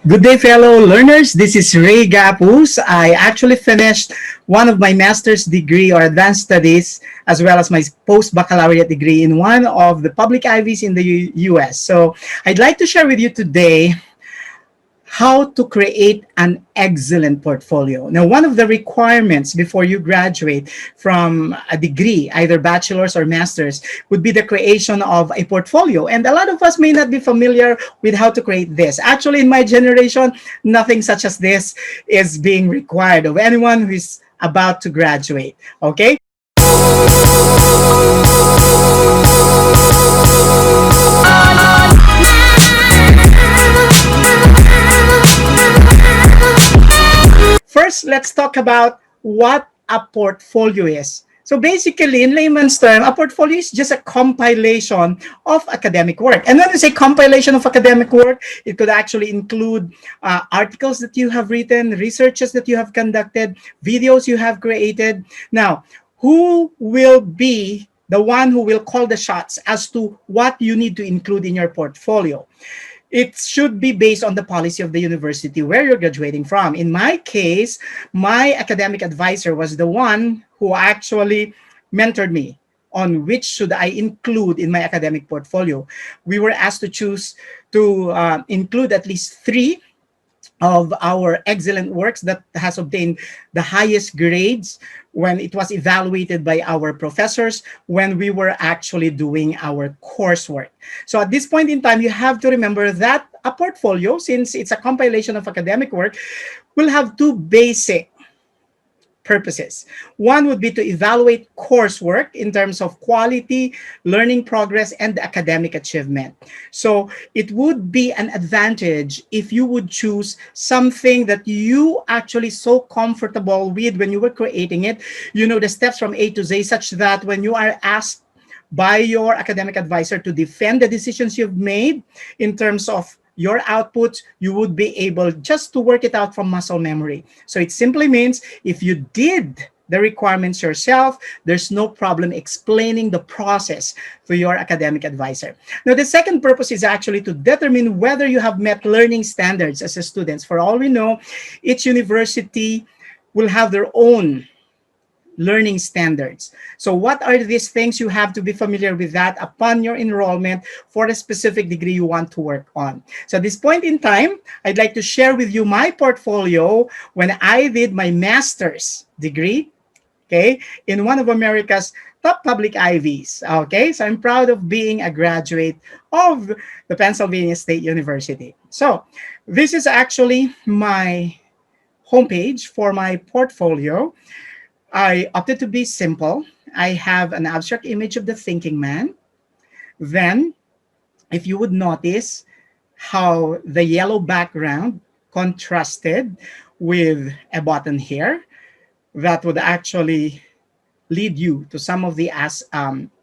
Good day, fellow learners. This is Ray Gapus. I actually finished one of my master's degree or advanced studies, as well as my post-baccalaureate degree in one of the public Ivies in the US. So I'd like to share with you today how to create an excellent portfolio. Now, one of the requirements before you graduate from a degree, either bachelor's or master's, would be the creation of a portfolio. And a lot of us may not be familiar with how to create this. Actually, in my generation, nothing such as this is being required of anyone who is about to graduate. Okay? First, let's talk about what a portfolio is. So basically, in layman's term, a portfolio is just a compilation of academic work. And when we say compilation of academic work, it could actually include articles that you have written, researches that you have conducted, videos you have created. Now, who will be the one who will call the shots as to what you need to include in your portfolio? It should be based on the policy of the university where you're graduating from. In my case, my academic advisor was the one who actually mentored me on which should I include in my academic portfolio. We were asked to choose to include at least 3 of our excellent works that has obtained the highest grades when it was evaluated by our professors when we were actually doing our coursework. So at this point in time, you have to remember that a portfolio, since it's a compilation of academic work, will have 2 basic purposes. One would be to evaluate coursework in terms of quality, learning progress, and academic achievement. So it would be an advantage if you would choose something that you actually so comfortable with when you were creating it. You know the steps from A to Z, such that when you are asked by your academic advisor to defend the decisions you've made in terms of your outputs, you would be able just to work it out from muscle memory. So it simply means if you did the requirements yourself, there's no problem explaining the process to your academic advisor. Now, the second purpose is actually to determine whether you have met learning standards as a student. For all we know, each university will have their own learning standards. So what are these things? You have to be familiar with that upon your enrollment for a specific degree you want to work on. So at this point in time, I'd like to share with you my portfolio when I did my master's degree, okay, in one of America's top public Ivies. Okay, so I'm proud of being a graduate of the Pennsylvania State University. So this is actually my homepage for my portfolio. I opted to be simple. I have an abstract image of the thinking man. Then, if you would notice how the yellow background contrasted with a button here, that would actually lead you to some of the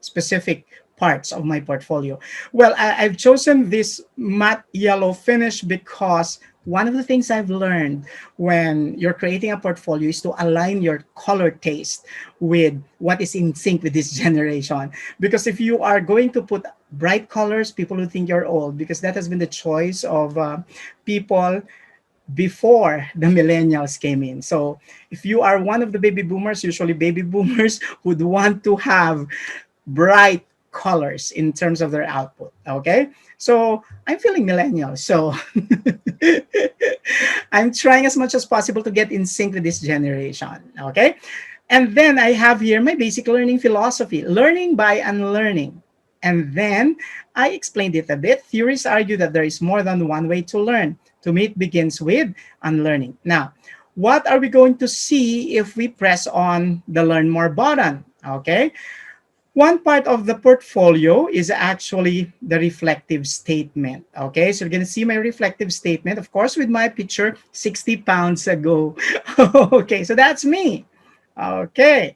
specific parts of my portfolio. Well, I've chosen this matte yellow finish because one of the things I've learned when you're creating a portfolio is to align your color taste with what is in sync with this generation. Because if you are going to put bright colors, people will think you're old, because that has been the choice of people before the millennials came in. So if you are one of the baby boomers, usually baby boomers would want to have bright colors in terms of their output. Okay, so I'm feeling millennial, so I'm trying as much as possible to get in sync with this generation. Okay, and then I have here my basic learning philosophy: learning by unlearning. And then I explained it a bit. Theorists argue that there is more than one way to learn. To me, it begins with unlearning. Now, what are we going to see if we press on the Learn More button? Okay, one part of the portfolio is actually the reflective statement. Okay, so you're going to see my reflective statement, of course, with my picture 60 pounds ago. Okay, so that's me. Okay.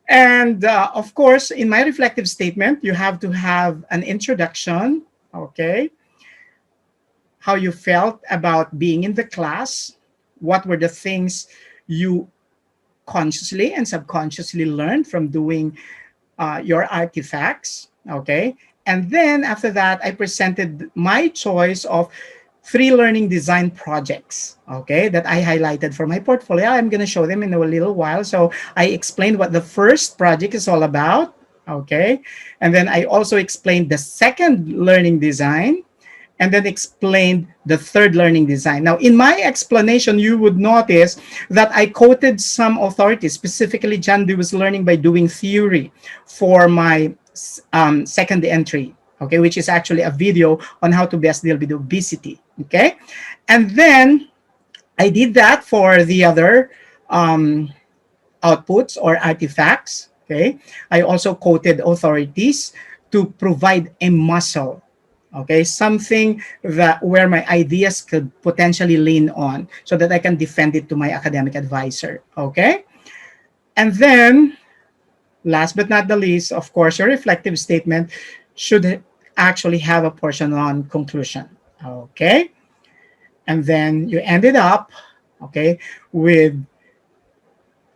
And of course, in my reflective statement, you have to have an introduction, okay? How you felt about being in the class, what were the things you consciously and subconsciously learned from doing your artifacts, okay? And then after that, I presented my choice of three learning design projects, okay, that I highlighted for my portfolio. I'm going to show them in a little while. So I explained what the first project is all about, okay, and then I also explained the second learning design, and then explained the third learning design. Now, in my explanation, you would notice that I quoted some authorities, specifically John Dewey's Learning by Doing Theory for my second entry, okay, which is actually a video on how to best deal with obesity, okay? And then I did that for the other outputs or artifacts, okay? I also quoted authorities to provide a muscle, okay, something that where my ideas could potentially lean on so that I can defend it to my academic advisor, okay? And then last but not the least, of course, your reflective statement should actually have a portion on conclusion, okay? And then you ended up, okay, with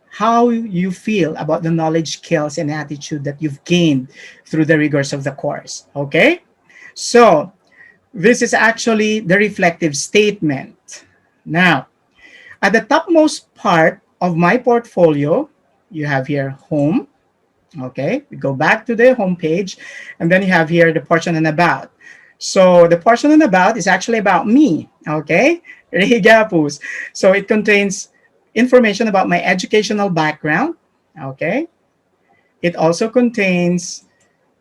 how you feel about the knowledge, skills, and attitude that you've gained through the rigors of the course, okay? So this is actually the reflective statement. Now, at the topmost part of my portfolio, you have here home. Okay, we go back to the home page, and then you have here the portion and about. So the portion and about is actually about me. Okay, Rigapus. So it contains information about my educational background. Okay, it also contains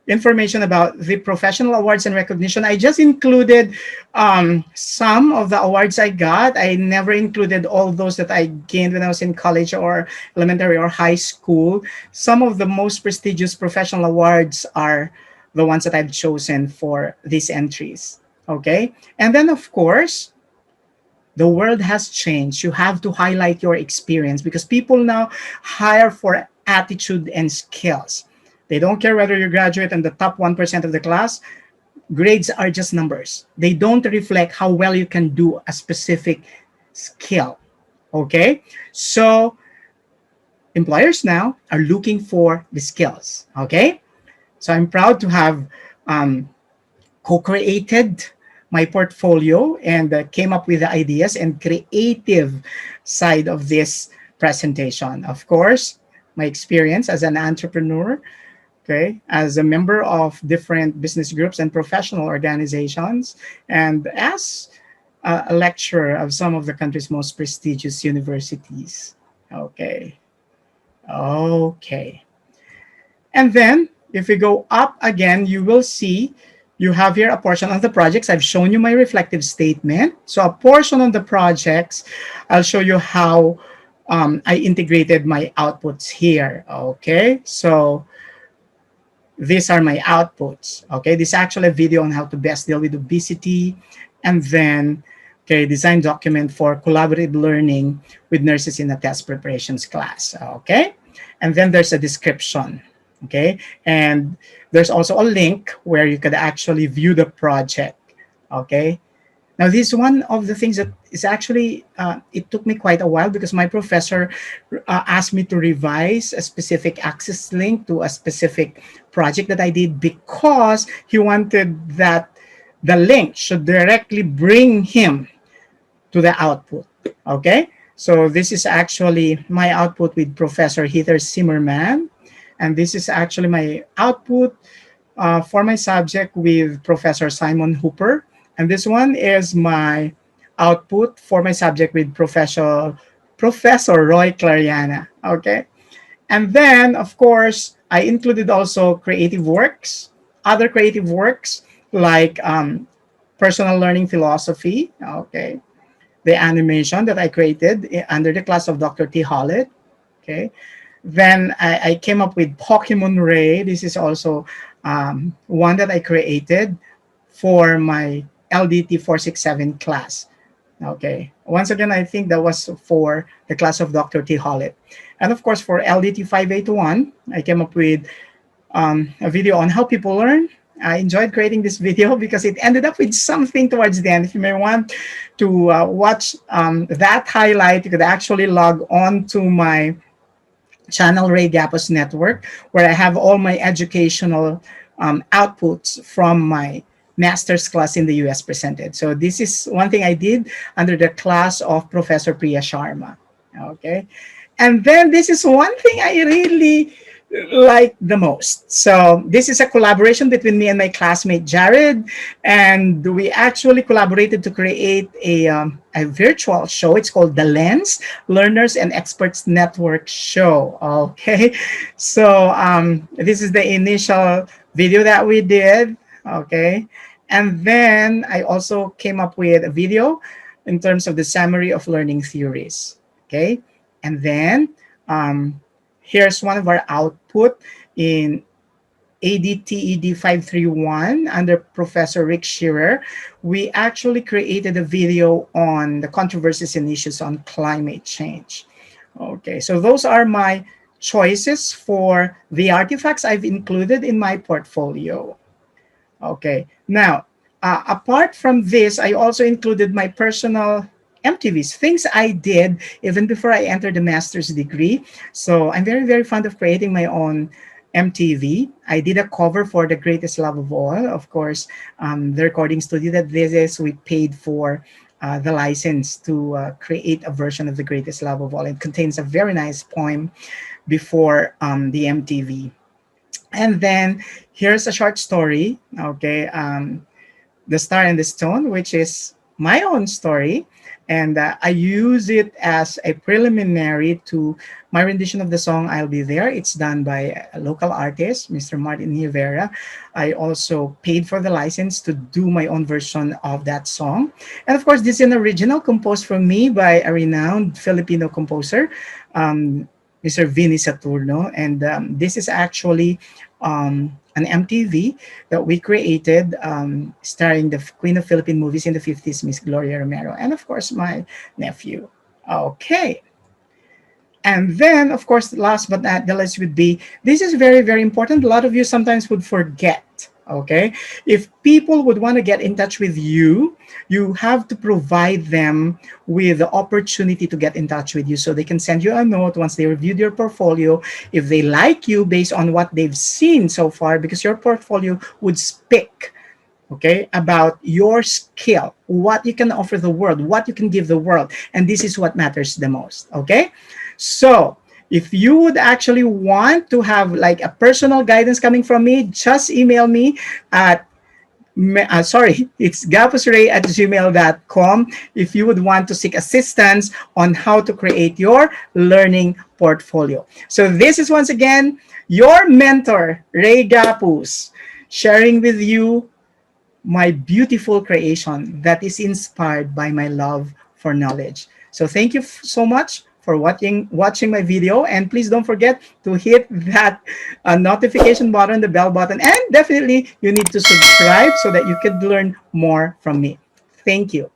information about the professional awards and recognition. I just included some of the awards I got. I never included all those that I gained when I was in college or elementary or high school. Some of the most prestigious professional awards are the ones that I've chosen for these entries. Okay. And then, of course, the world has changed. You have to highlight your experience because people now hire for attitude and skills. They don't care whether you graduate in the top 1% of the class. Grades are just numbers. They don't reflect how well you can do a specific skill. Okay? So employers now are looking for the skills. Okay? So I'm proud to have co-created my portfolio and came up with the ideas and creative side of this presentation. Of course, my experience as an entrepreneur, okay, as a member of different business groups and professional organizations, and as a lecturer of some of the country's most prestigious universities. Okay. Okay. And then if we go up again, you will see you have here a portion of the projects. I've shown you my reflective statement. So a portion of the projects, I'll show you how I integrated my outputs here. Okay. So these are my outputs. Okay. This is actually a video on how to best deal with obesity. And then, okay, design document for collaborative learning with nurses in a test preparations class. Okay. And then there's a description. Okay, and there's also a link where you could actually view the project. Okay, now this is one of the things that is actually it took me quite a while because my professor asked me to revise a specific access link to a specific project that I did because he wanted that the link should directly bring him to the output. Okay, so this is actually my output with Professor Heather Zimmerman. And this is actually my output for my subject with Professor Simon Hooper. And this one is my output for my subject with Professor Roy Clariana. Okay. And then, of course, I included also creative works, other creative works like personal learning philosophy. Okay. The animation that I created under the class of Dr. T. Hollett. Okay. Then I came up with Pokemon Ray. This is also one that I created for my LDT 467 class. Okay. Once again, I think that was for the class of Dr. T. Hollett. And of course, for LDT 581, I came up with a video on how people learn. I enjoyed creating this video because it ended up with something towards the end. If you may want to watch that highlight, you could actually log on to my channel Ray Gapos Network, where I have all my educational outputs from my master's class in the US presented. So this is one thing I did under the class of Professor Priya Sharma. Okay. And then this is one thing I really like the most. So this is a collaboration between me and my classmate Jared, and we actually collaborated to create a virtual show. It's called The Lens Learners and Experts Network Show. Okay, so this is the initial video that we did. Okay, and then I also came up with a video in terms of the summary of learning theories. Okay, and then here's one of our output in ADTED 531 under Professor Rick Shearer. We actually created a video on the controversies and issues on climate change. Okay, so those are my choices for the artifacts I've included in my portfolio. Okay. Now, apart from this, I also included my personal MTVs, things I did even before I entered the master's degree. So I'm very, very fond of creating my own MTV. I did a cover for The Greatest Love of All. Of course, the recording studio that this is, we paid for the license to create a version of The Greatest Love of All. It contains a very nice poem before the MTV. And then here's a short story, okay, The Star and the Stone, which is my own story. And I use it as a preliminary to my rendition of the song I'll Be There. It's done by a local artist, Mr. Martin Rivera. I also paid for the license to do my own version of that song. And of course, this is an original composed for me by a renowned Filipino composer, Mr. Vinny Saturno. And this is actually an MTV that we created starring the Queen of Philippine movies in the 50s, Miss Gloria Romero, and of course, my nephew. Okay. And then, of course, last but not the least would be, this is very, very important. A lot of you sometimes would forget, okay? If people would want to get in touch with you, you have to provide them with the opportunity to get in touch with you so they can send you a note once they reviewed your portfolio. If they like you based on what they've seen so far, because your portfolio would speak, okay, about your skill, what you can offer the world, what you can give the world. And this is what matters the most, okay? So if you would actually want to have like a personal guidance coming from me, just email me at it's gapusray@gmail.com if you would want to seek assistance on how to create your learning portfolio. So this is once again your mentor, Ray Gapus, sharing with you my beautiful creation that is inspired by my love for knowledge. So thank you so much for watching my video, and please don't forget to hit that notification button, the bell button, and definitely you need to subscribe so that you can learn more from me. Thank you.